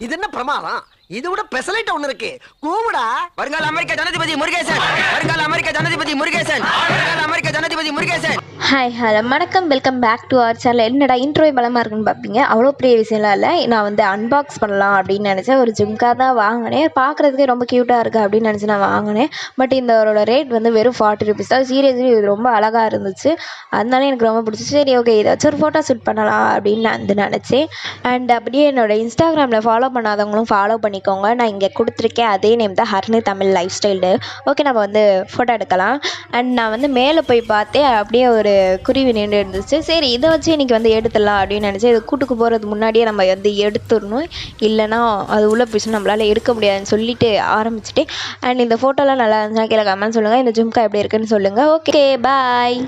இது என்ன பிரமாதம்? இது விட பெசலைட் ஒண்ணு இருக்கு. கூவுடா. வருங்கால அமெரிக்க ஜனாதிபதி முருகேசன். வருங்கால அமெரிக்க ஜனாதிபதி முருகேசன். வருங்கால அமெரிக்க ஜனாதிபதி முருகேசன். ஹாய் ஹலோ வணக்கம், welcome back to our channel. என்னடா இன்ட்ரோவே பலமாக இருக்குன்னு பார்ப்பீங்க. அவ்வளோ பெரிய விஷயம்லாம் இல்லை. நான் வந்து அன்பாக்ஸ் பண்ணலாம் அப்படின்னு நினச்சேன். ஒரு ஜும்கா தான் வாங்கினேன். பார்க்குறதுக்கே ரொம்ப க்யூட்டாக இருக்குது அப்படின்னு நினச்சி நான் வாங்கினேன். பட் இதோட ரேட் வந்து வெறும் 40 ருபீஸ் தான். சீரியஸ்லி இது ரொம்ப அழகாக இருந்துச்சு. அதனால எனக்கு ரொம்ப பிடிச்சிச்சு. சரி ஓகே, ஏதாச்சும் ஒரு ஃபோட்டோ ஷூட் பண்ணலாம் அப்படின்னு நான் வந்து நினச்சேன். அண்ட் அப்படியே என்னோடய இன்ஸ்டாகிராமில் ஃபாலோ பண்ணாதவங்களும் ஃபாலோ பண்ணிக்கோங்க. நான் இங்கே கொடுத்துருக்கேன், அதே நேம் தான், Harini Tamil life style. Okay, நம்ம வந்து ஃபோட்டோ எடுக்கலாம். அண்ட் நான் வந்து மேலே போய் பார்த்தேன், அப்படியே ஒரு குருவி நின்று இருந்துச்சு. சரி, இதை வச்சு இன்றைக்கி வந்து எடுத்துடலாம் அப்படின்னு நினச்சேன். இது கூட்டுக்கு போகிறதுக்கு முன்னாடியே நம்ம வந்து எடுத்துடணும், இல்லைனா அது உள்ள போயிடுச்சு நம்மளால் எடுக்க முடியாதுன்னு சொல்லிட்டு ஆரம்பிச்சிட்டேன். அண்ட் இந்த ஃபோட்டோலாம் நல்லா இருந்துச்சுன்னா கீழே கமெண்ட் சொல்லுங்கள். இந்த ஜும்கா எப்படி இருக்குன்னு சொல்லுங்கள். ஓகே, பாய்.